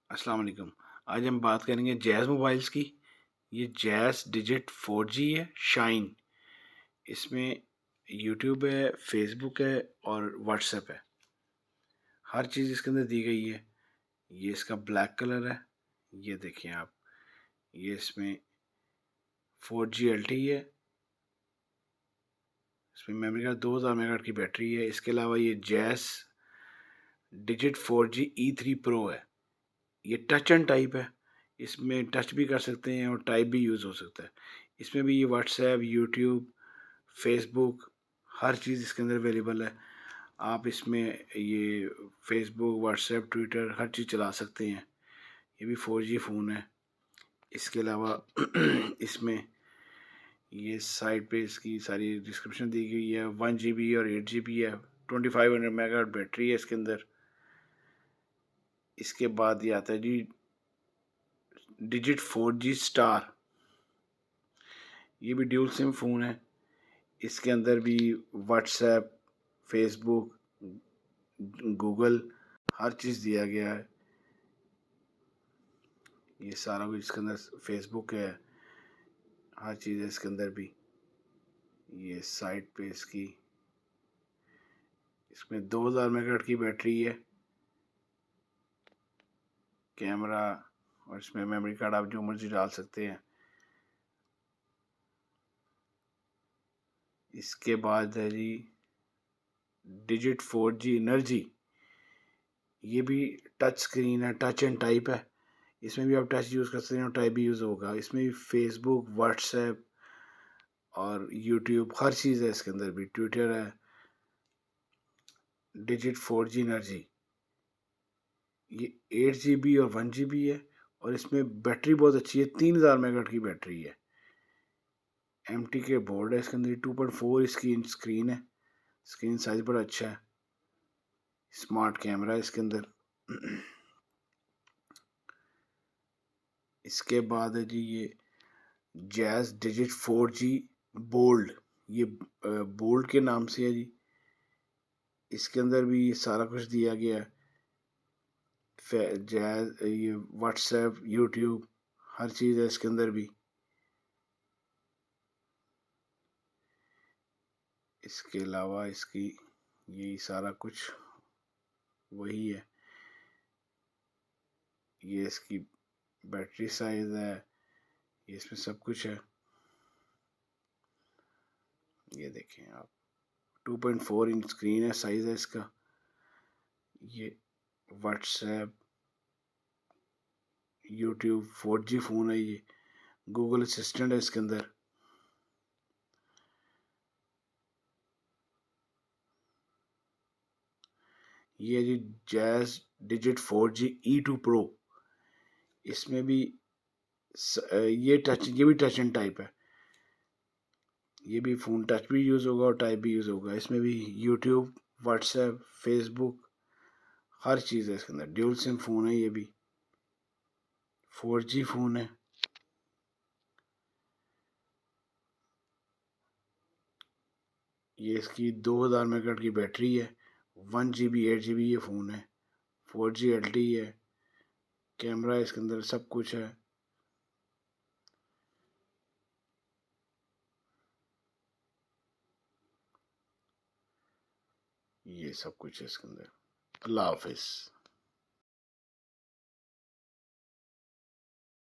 अस्सलाम वालेकुम। आज हम बात करेंगे जैज़ मोबाइल्स की। ये जैज़ डिजिट 4G है, शाइन। इसमें यूट्यूब है, फेसबुक है और व्हाट्सएप है। हर चीज़ इसके अंदर दी गई है। ये इसका ब्लैक कलर है। ये देखें आप, ये इसमें 4G LTE है। इसमें मेमोरी कार्ड 2000 मेगाहर्ट्ज़ की बैटरी है। इसके अलावा ये jazz digit 4G E3 pro है। ये टच एंड टाइप है। इसमें टच भी कर सकते हैं और टाइप भी यूज़ हो सकता है। इसमें भी ये व्हाट्सएप, यूट्यूब, फेसबुक, हर चीज़ इसके अंदर अवेलेबल है। आप इसमें ये फेसबुक, व्हाट्सएप, ट्विटर हर चीज़ चला सकते हैं। ये भी 4G फ़ोन है। इसके अलावा इसमें ये साइड पे इसकी सारी डिस्क्रिप्शन दी गई है। 1 GB और 8 GB है। 2500 मेगाहर्ट्ज़ बैटरी है इसके अंदर। इसके बाद ये आता है जी डिजिट 4G स्टार। ये भी ड्यूल सिम फ़ोन है। इसके अंदर भी व्हाट्सएप, फेसबुक, गूगल हर चीज़ दिया गया है। ये सारा कुछ इसके अंदर, फेसबुक है, हर चीज़ है इसके अंदर भी। ये साइड पे इसकी, इसमें 2000 मेगाहर्ट्ज़ की बैटरी है, कैमरा, और इसमें मेमोरी कार्ड आप जो मर्जी डाल सकते हैं। इसके बाद है जी डिजिट 4G एनर्जी। ये भी टच स्क्रीन है, टच एंड टाइप है। इसमें भी आप टच यूज़ कर सकते हैं और टाइप भी यूज़ होगा। इसमें भी फेसबुक, व्हाट्सएप और यूट्यूब हर चीज़ है इसके अंदर भी, ट्विटर है। डिजिट 4G एनर्जी, ये 8 GB और 1 GB है और इसमें बैटरी बहुत अच्छी है। 3000 मेगाहर्ट्ज़ की बैटरी है। MT के बोर्ड है इसके अंदर। 2.4 इसकी स्क्रीन है। स्क्रीन साइज बड़ा अच्छा है। स्मार्ट कैमरा है इसके अंदर। इसके बाद है जी ये जैज़ डिजिट 4G बोल्ड। ये बोल्ड के नाम से है जी। इसके अंदर भी सारा कुछ दिया गया है। जैज़, ये व्हाट्सएप, यूट्यूब हर चीज़ है इसके अंदर भी। इसके अलावा इसकी यही सारा कुछ वही है। ये इसकी बैटरी साइज है, ये इसमें सब कुछ है। ये देखें आप, 2.4 इंच स्क्रीन है, साइज है इसका। ये व्हाट्सएप, यूट्यूब, 4G फ़ोन है ये। गूगल असिस्टेंट है इसके अंदर। ये जी jazz digit 4G E2 pro. इसमें भी ये भी टच एंड टाइप है। ये भी फ़ोन टच भी यूज़ होगा और टाइप भी यूज़ होगा। इसमें भी यूट्यूब, व्हाट्सएप, फेसबुक हर चीज़ है इसके अंदर। ड्यूल सिम फ़ोन है ये भी। 4G फ़ोन है। ये इसकी 2000 मेगाहर्ट्ज़ की बैटरी है। 1 GB 8 GB ये फ़ोन है। 4G LTE है। कैमरा इसके अंदर सब कुछ है। ये सब कुछ है इसके अंदर। अल्लाह हाफिज़।